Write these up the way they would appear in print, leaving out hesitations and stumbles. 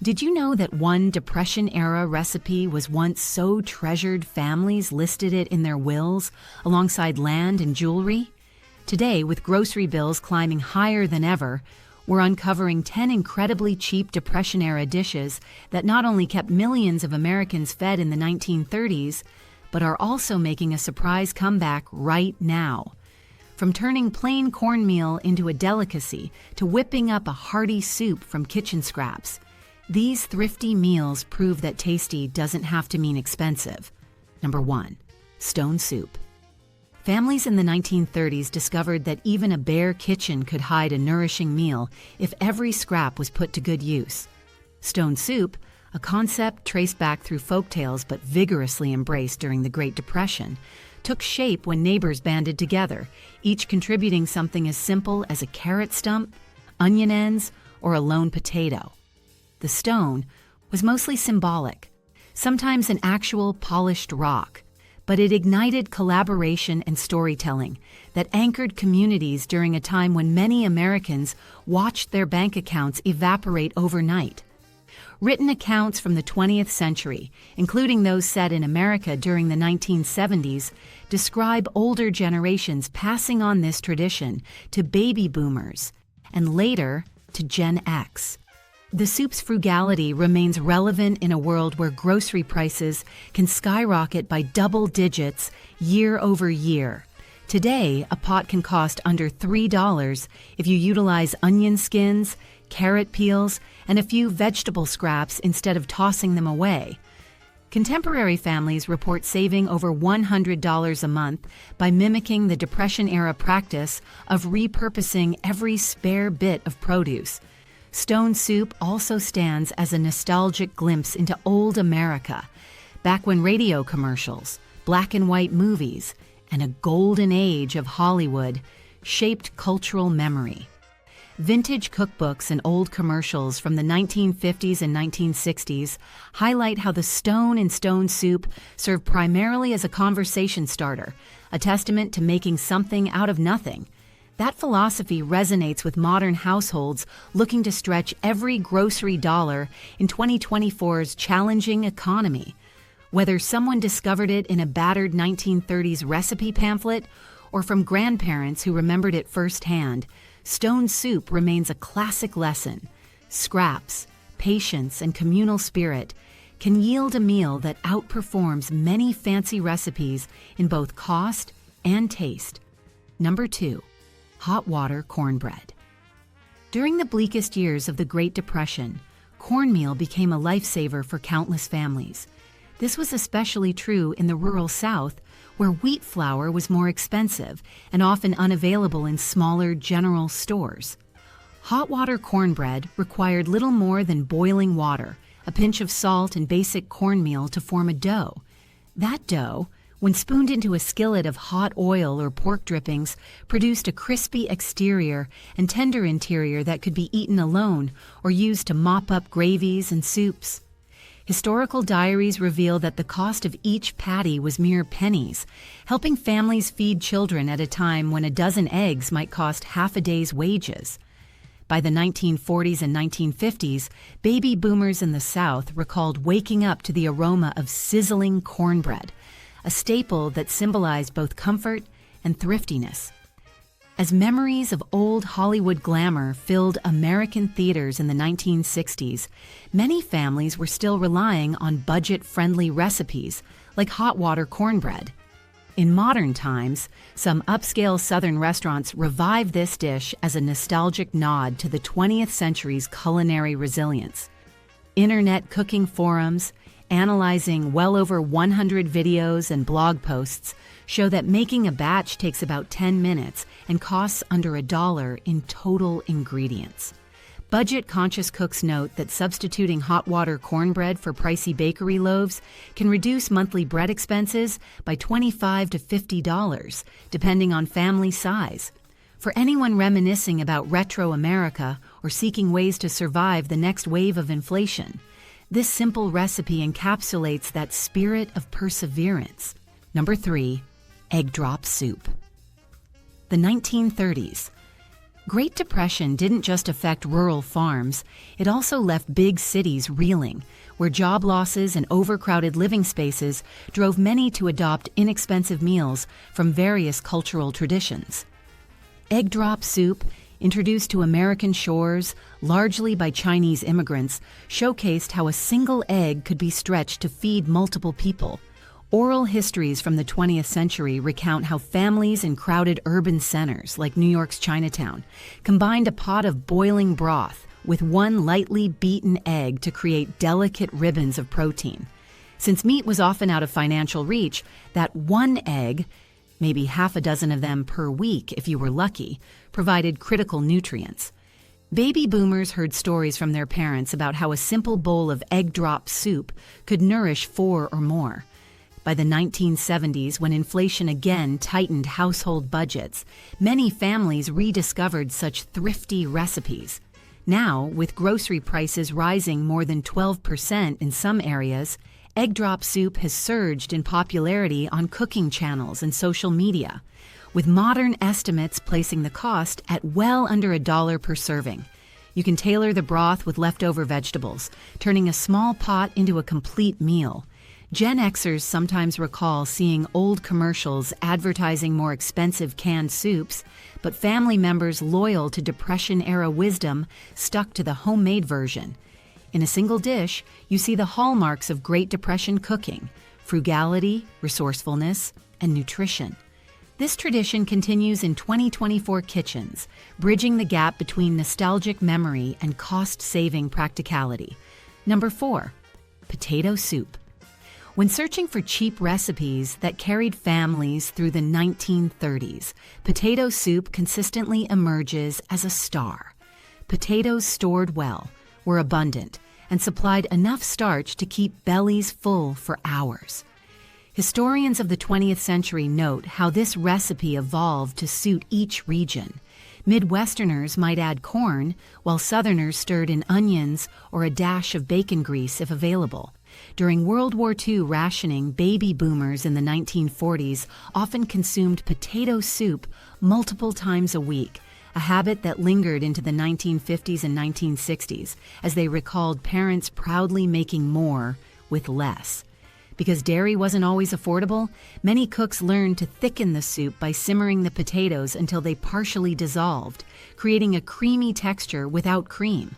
Did you know that one Depression-era recipe was once so treasured families listed it in their wills alongside land and jewelry? Today, with grocery bills climbing higher than ever, we're uncovering 10 incredibly cheap Depression-era dishes that not only kept millions of Americans fed in the 1930s, but are also making a surprise comeback right now. From turning plain cornmeal into a delicacy to whipping up a hearty soup from kitchen scraps, these thrifty meals prove that tasty doesn't have to mean expensive. Number 1. Stone soup. Families in the 1930s discovered that even a bare kitchen could hide a nourishing meal if every scrap was put to good use. Stone soup, a concept traced back through folktales but vigorously embraced during the Great Depression, took shape when neighbors banded together, each contributing something as simple as a carrot stump, onion ends, or a lone potato. The stone was mostly symbolic, sometimes an actual polished rock, but it ignited collaboration and storytelling that anchored communities during a time when many Americans watched their bank accounts evaporate overnight. Written accounts from the 20th century, including those set in America during the 1970s, describe older generations passing on this tradition to baby boomers and later to Gen X. The soup's frugality remains relevant in a world where grocery prices can skyrocket by double digits year over year. Today, a pot can cost under $3 if you utilize onion skins, carrot peels, and a few vegetable scraps instead of tossing them away. Contemporary families report saving over $100 a month by mimicking the Depression-era practice of repurposing every spare bit of produce. Stone soup also stands as a nostalgic glimpse into old America, back when radio commercials, black and white movies, and a golden age of Hollywood shaped cultural memory. Vintage cookbooks and old commercials from the 1950s and 1960s highlight how the stone in stone soup served primarily as a conversation starter, a testament to making something out of nothing. That philosophy resonates with modern households looking to stretch every grocery dollar in 2024's challenging economy. Whether someone discovered it in a battered 1930s recipe pamphlet or from grandparents who remembered it firsthand, stone soup remains a classic lesson. Scraps, patience, and communal spirit can yield a meal that outperforms many fancy recipes in both cost and taste. Number 2. Hot Water Cornbread. During the bleakest years of the Great Depression, cornmeal became a lifesaver for countless families. This was especially true in the rural South, where wheat flour was more expensive and often unavailable in smaller general stores. Hot water cornbread required little more than boiling water, a pinch of salt, and basic cornmeal to form a dough. That dough, when spooned into a skillet of hot oil or pork drippings, produced a crispy exterior and tender interior that could be eaten alone or used to mop up gravies and soups. Historical diaries reveal that the cost of each patty was mere pennies, helping families feed children at a time when a dozen eggs might cost half a day's wages. By the 1940s and 1950s, baby boomers in the South recalled waking up to the aroma of sizzling cornbread, a staple that symbolized both comfort and thriftiness. As memories of old Hollywood glamour filled American theaters in the 1960s, many families were still relying on budget-friendly recipes like hot water cornbread. In modern times, some upscale Southern restaurants revive this dish as a nostalgic nod to the 20th century's culinary resilience. Internet cooking forums, analyzing well over 100 videos and blog posts, show that making a batch takes about 10 minutes and costs under $1 in total ingredients. Budget-conscious cooks note that substituting hot water cornbread for pricey bakery loaves can reduce monthly bread expenses by $25 to $50, depending on family size. For anyone reminiscing about retro America or seeking ways to survive the next wave of inflation, this simple recipe encapsulates that spirit of perseverance. Number 3. Egg drop soup. The 1930s. Great Depression didn't just affect rural farms, it also left big cities reeling, where job losses and overcrowded living spaces drove many to adopt inexpensive meals from various cultural traditions. Egg drop soup, introduced to American shores largely by Chinese immigrants, showcased how a single egg could be stretched to feed multiple people. Oral histories from the 20th century recount how families in crowded urban centers, like New York's Chinatown, combined a pot of boiling broth with one lightly beaten egg to create delicate ribbons of protein. Since meat was often out of financial reach, that one egg, maybe half a dozen of them per week if you were lucky, provided critical nutrients. Baby boomers heard stories from their parents about how a simple bowl of egg drop soup could nourish 4 or more. By the 1970s, when inflation again tightened household budgets, many families rediscovered such thrifty recipes. Now, with grocery prices rising more than 12% in some areas, egg drop soup has surged in popularity on cooking channels and social media, with modern estimates placing the cost at well under $1 per serving. You can tailor the broth with leftover vegetables, turning a small pot into a complete meal. Gen Xers sometimes recall seeing old commercials advertising more expensive canned soups, but family members loyal to Depression-era wisdom stuck to the homemade version. In a single dish, you see the hallmarks of Great Depression cooking: frugality, resourcefulness, and nutrition. This tradition continues in 2024 kitchens, bridging the gap between nostalgic memory and cost-saving practicality. Number 4. Potato soup. When searching for cheap recipes that carried families through the 1930s, potato soup consistently emerges as a star. Potatoes stored well, were abundant, and supplied enough starch to keep bellies full for hours. Historians of the 20th century note how this recipe evolved to suit each region. Midwesterners might add corn, while Southerners stirred in onions or a dash of bacon grease if available. During World War II rationing, baby boomers in the 1940s often consumed potato soup multiple times a week, a habit that lingered into the 1950s and 1960s, as they recalled parents proudly making more with less. Because dairy wasn't always affordable, many cooks learned to thicken the soup by simmering the potatoes until they partially dissolved, creating a creamy texture without cream.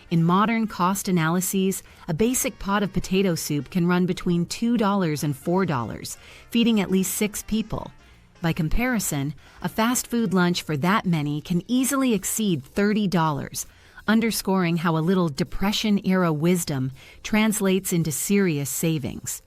In modern cost analyses, a basic pot of potato soup can run between $2 and $4, feeding at least 6 people. By comparison, a fast food lunch for that many can easily exceed $30, underscoring how a little Depression-era wisdom translates into serious savings.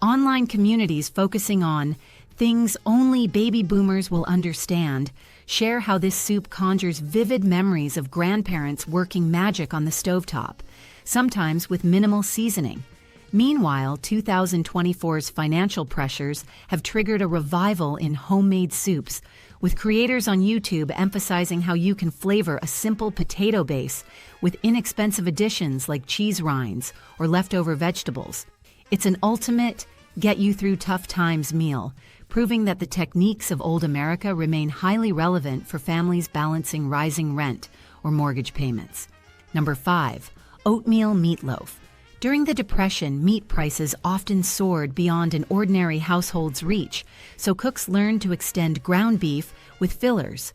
Online communities focusing on things only baby boomers will understand share how this soup conjures vivid memories of grandparents working magic on the stovetop, sometimes with minimal seasoning. Meanwhile, 2024's financial pressures have triggered a revival in homemade soups, with creators on YouTube emphasizing how you can flavor a simple potato base with inexpensive additions like cheese rinds or leftover vegetables. It's an ultimate get-you-through-tough-times meal, proving that the techniques of old America remain highly relevant for families balancing rising rent or mortgage payments. Number 5. Oatmeal meatloaf. During the Depression, meat prices often soared beyond an ordinary household's reach, so cooks learned to extend ground beef with fillers.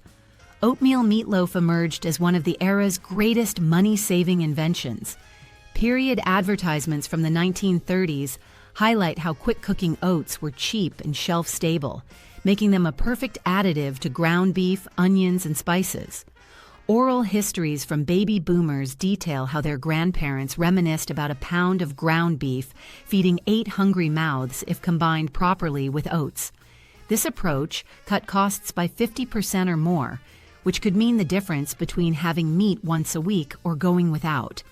Oatmeal meatloaf emerged as one of the era's greatest money-saving inventions. Period advertisements from the 1930s highlight how quick-cooking oats were cheap and shelf-stable, making them a perfect additive to ground beef, onions, and spices. Oral histories from baby boomers detail how their grandparents reminisced about a pound of ground beef feeding 8 hungry mouths if combined properly with oats. This approach cut costs by 50% or more, which could mean the difference between having meat once a week or going without.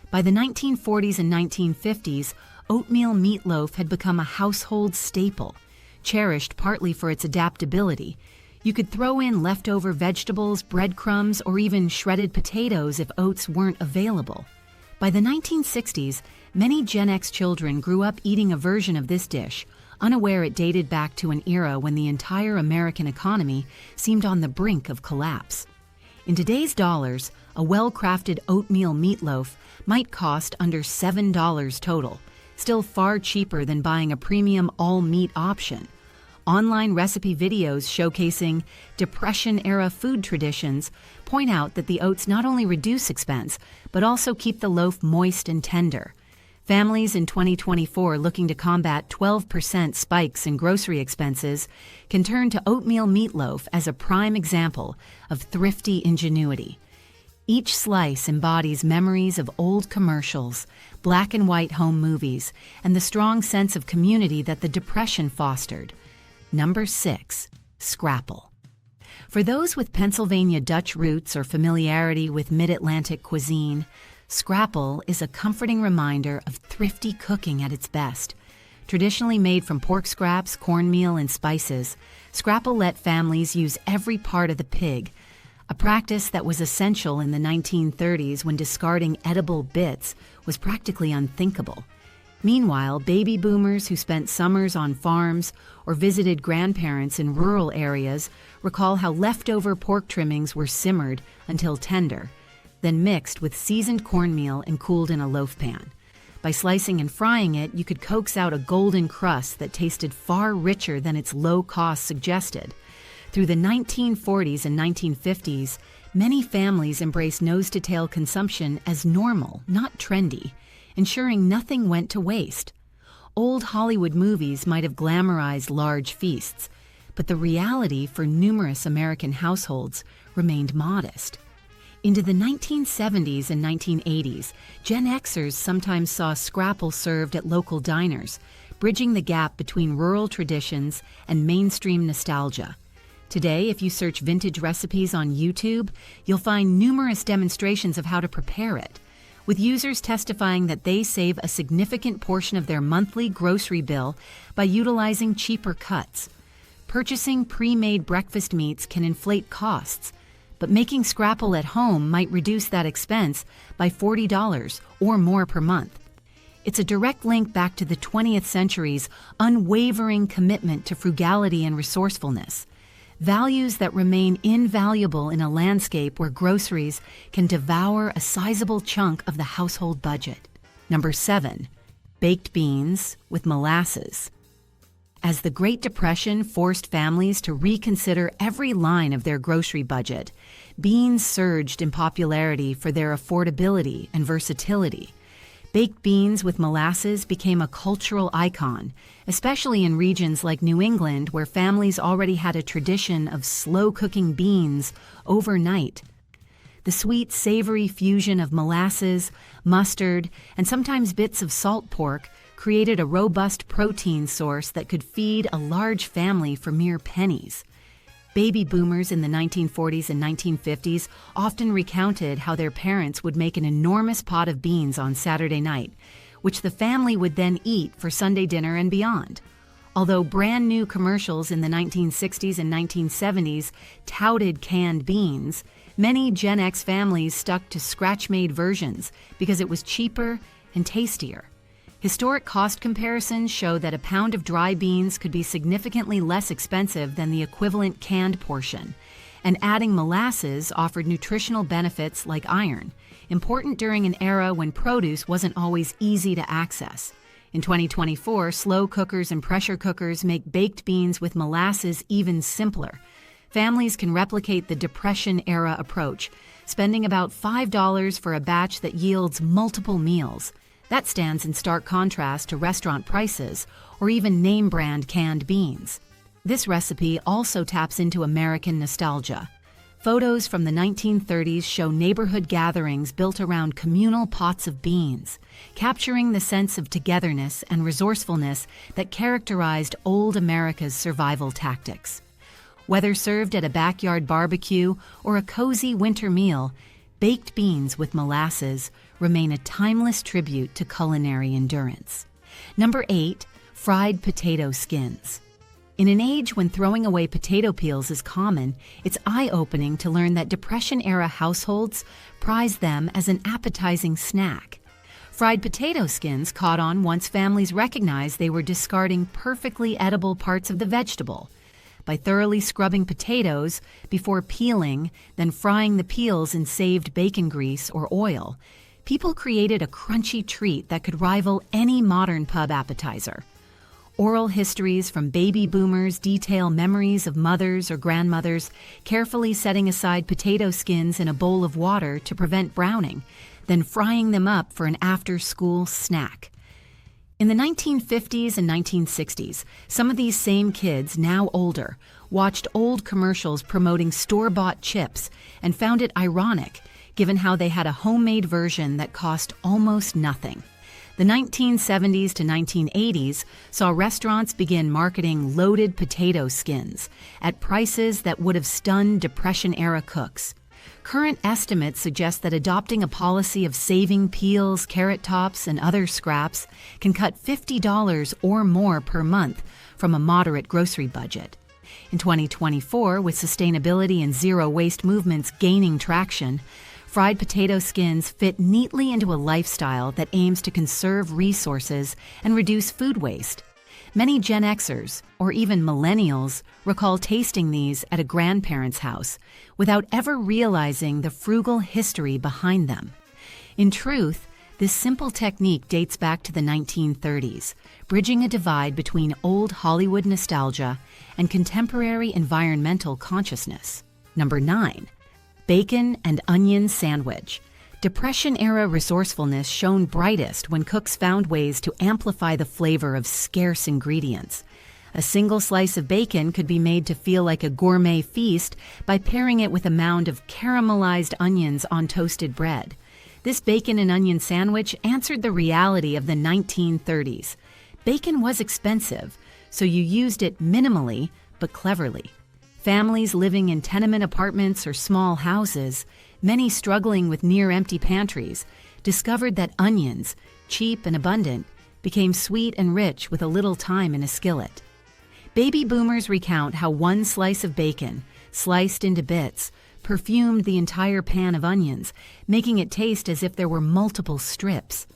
By the 1940s and 1950s, oatmeal meatloaf had become a household staple, cherished partly for its adaptability. You could throw in leftover vegetables, breadcrumbs, or even shredded potatoes if oats weren't available. By the 1960s, many Gen X children grew up eating a version of this dish, unaware it dated back to an era when the entire American economy seemed on the brink of collapse. In today's dollars, a well-crafted oatmeal meatloaf might cost under $7 total, still far cheaper than buying a premium all-meat option. Online recipe videos showcasing Depression-era food traditions point out that the oats not only reduce expense, but also keep the loaf moist and tender. Families in 2024 looking to combat 12% spikes in grocery expenses can turn to oatmeal meatloaf as a prime example of thrifty ingenuity. Each slice embodies memories of old commercials, black and white home movies, and the strong sense of community that the Depression fostered. Number 6. Scrapple. For those with Pennsylvania Dutch roots or familiarity with Mid-Atlantic cuisine, Scrapple is a comforting reminder of thrifty cooking at its best. Traditionally made from pork scraps, cornmeal, and spices, Scrapple let families use every part of the pig, a practice that was essential in the 1930s when discarding edible bits was practically unthinkable. Meanwhile, baby boomers who spent summers on farms or visited grandparents in rural areas recall how leftover pork trimmings were simmered until tender, then mixed with seasoned cornmeal and cooled in a loaf pan. By slicing and frying it, you could coax out a golden crust that tasted far richer than its low cost suggested. Through the 1940s and 1950s, many families embraced nose-to-tail consumption as normal, not trendy, ensuring nothing went to waste. Old Hollywood movies might have glamorized large feasts, but the reality for numerous American households remained modest. Into the 1970s and 1980s, Gen Xers sometimes saw Scrapple served at local diners, bridging the gap between rural traditions and mainstream nostalgia. Today, if you search vintage recipes on YouTube, you'll find numerous demonstrations of how to prepare it, with users testifying that they save a significant portion of their monthly grocery bill by utilizing cheaper cuts. Purchasing pre-made breakfast meats can inflate costs, but making Scrapple at home might reduce that expense by $40 or more per month. It's a direct link back to the 20th century's unwavering commitment to frugality and resourcefulness, values that remain invaluable in a landscape where groceries can devour a sizable chunk of the household budget. Number 7. Baked beans with molasses. As the Great Depression forced families to reconsider every line of their grocery budget, beans surged in popularity for their affordability and versatility. Baked beans with molasses became a cultural icon, especially in regions like New England where families already had a tradition of slow-cooking beans overnight. The sweet, savory fusion of molasses, mustard, and sometimes bits of salt pork created a robust protein source that could feed a large family for mere pennies. Baby boomers in the 1940s and 1950s often recounted how their parents would make an enormous pot of beans on Saturday night, which the family would then eat for Sunday dinner and beyond. Although brand new commercials in the 1960s and 1970s touted canned beans, many Gen X families stuck to scratch-made versions because it was cheaper and tastier. Historic cost comparisons show that a pound of dry beans could be significantly less expensive than the equivalent canned portion, and adding molasses offered nutritional benefits like iron, important during an era when produce wasn't always easy to access. In 2024, slow cookers and pressure cookers make baked beans with molasses even simpler. Families can replicate the Depression-era approach, spending about $5 for a batch that yields multiple meals. That stands in stark contrast to restaurant prices or even name-brand canned beans. This recipe also taps into American nostalgia. Photos from the 1930s show neighborhood gatherings built around communal pots of beans, capturing the sense of togetherness and resourcefulness that characterized old America's survival tactics. Whether served at a backyard barbecue or a cozy winter meal, baked beans with molasses remain a timeless tribute to culinary endurance. Number 8. Fried potato skins. In an age when throwing away potato peels is common, it's eye-opening to learn that Depression-era households prize them as an appetizing snack. Fried potato skins caught on once families recognized they were discarding perfectly edible parts of the vegetable. by thoroughly scrubbing potatoes before peeling, then frying the peels in saved bacon grease or oil, people created a crunchy treat that could rival any modern pub appetizer. Oral histories from baby boomers detail memories of mothers or grandmothers carefully setting aside potato skins in a bowl of water to prevent browning, then frying them up for an after-school snack. In the 1950s and 1960s, some of these same kids, now older, watched old commercials promoting store-bought chips and found it ironic, given how they had a homemade version that cost almost nothing. The 1970s to 1980s saw restaurants begin marketing loaded potato skins at prices that would have stunned Depression-era cooks. Current estimates suggest that adopting a policy of saving peels, carrot tops, and other scraps can cut $50 or more per month from a moderate grocery budget. In 2024, with sustainability and zero-waste movements gaining traction, fried potato skins fit neatly into a lifestyle that aims to conserve resources and reduce food waste. Many Gen Xers, or even millennials, recall tasting these at a grandparent's house without ever realizing the frugal history behind them. In truth, this simple technique dates back to the 1930s, bridging a divide between old Hollywood nostalgia and contemporary environmental consciousness. Number 9. Bacon and onion sandwich. Depression-era resourcefulness shone brightest when cooks found ways to amplify the flavor of scarce ingredients. A single slice of bacon could be made to feel like a gourmet feast by pairing it with a mound of caramelized onions on toasted bread. This bacon and onion sandwich answered the reality of the 1930s. Bacon was expensive, so you used it minimally but cleverly. Families living in tenement apartments or small houses, many struggling with near-empty pantries, discovered that onions, cheap and abundant, became sweet and rich with a little time in a skillet. Baby boomers recount how one slice of bacon, sliced into bits, perfumed the entire pan of onions, making it taste as if there were multiple strips.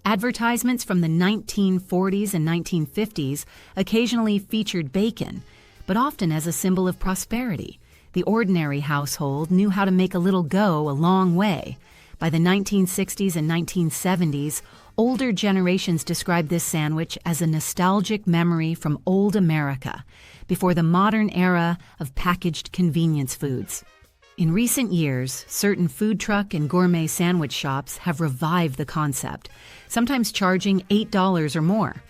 Advertisements from the 1940s and 1950s occasionally featured bacon, but often as a symbol of prosperity. The ordinary household knew how to make a little go a long way. By the 1960s and 1970s, older generations described this sandwich as a nostalgic memory from old America, before the modern era of packaged convenience foods. In recent years, certain food truck and gourmet sandwich shops have revived the concept, sometimes charging $8 or more.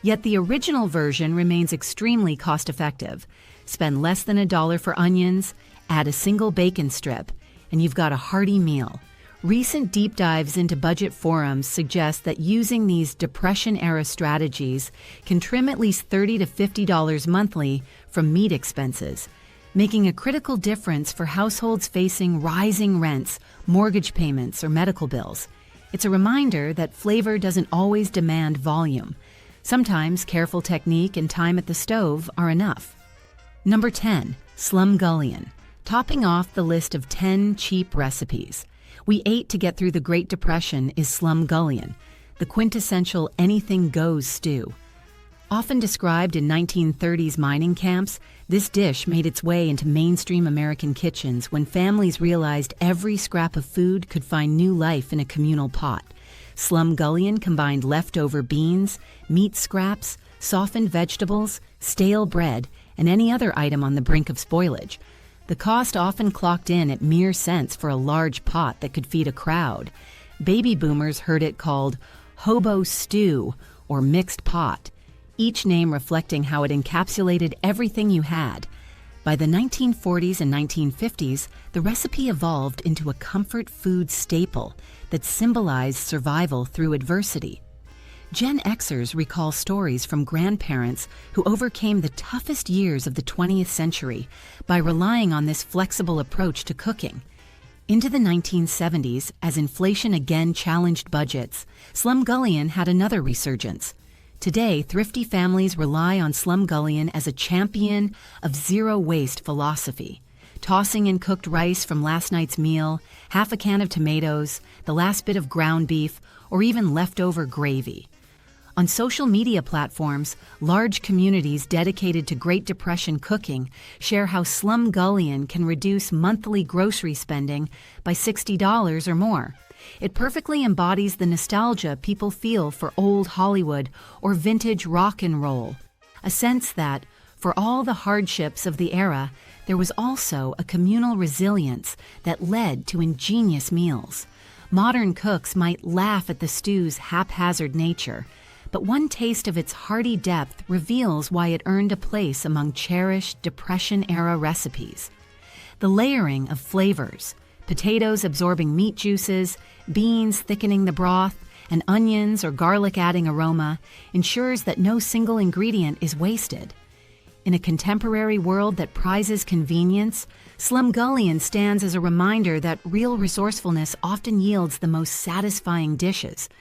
Yet the original version remains extremely cost-effective. Spend less than $1 for onions, add a single bacon strip, and you've got a hearty meal. Recent deep dives into budget forums suggest that using these Depression-era strategies can trim at least $30 to $50 monthly from meat expenses, making a critical difference for households facing rising rents, mortgage payments, or medical bills. It's a reminder that flavor doesn't always demand volume. Sometimes careful technique and time at the stove are enough. Number 10. Slumgullion. Topping off the list of 10 cheap recipes we ate to get through the Great Depression is Slumgullion, the quintessential anything-goes stew. Often described in 1930s mining camps, this dish made its way into mainstream American kitchens when families realized every scrap of food could find new life in a communal pot. Slumgullion combined leftover beans, meat scraps, softened vegetables, stale bread, and any other item on the brink of spoilage. The cost often clocked in at mere cents for a large pot that could feed a crowd. Baby boomers heard it called hobo stew or mixed pot, each name reflecting how it encapsulated everything you had. By the 1940s and 1950s, the recipe evolved into a comfort food staple that symbolized survival through adversity. Gen Xers recall stories from grandparents who overcame the toughest years of the 20th century by relying on this flexible approach to cooking. Into the 1970s, as inflation again challenged budgets, Slumgullion had another resurgence. Today, thrifty families rely on Slumgullion as a champion of zero-waste philosophy, tossing in cooked rice from last night's meal, half a can of tomatoes, the last bit of ground beef, or even leftover gravy. On social media platforms, large communities dedicated to Great Depression cooking share how Slumgullion can reduce monthly grocery spending by $60 or more. It perfectly embodies the nostalgia people feel for old Hollywood or vintage rock and roll, a sense that, for all the hardships of the era, there was also a communal resilience that led to ingenious meals. Modern cooks might laugh at the stew's haphazard nature, but one taste of its hearty depth reveals why it earned a place among cherished Depression-era recipes. The layering of flavors, potatoes absorbing meat juices, beans thickening the broth, and onions or garlic adding aroma, ensures that no single ingredient is wasted. In a contemporary world that prizes convenience, Slumgullion stands as a reminder that real resourcefulness often yields the most satisfying dishes –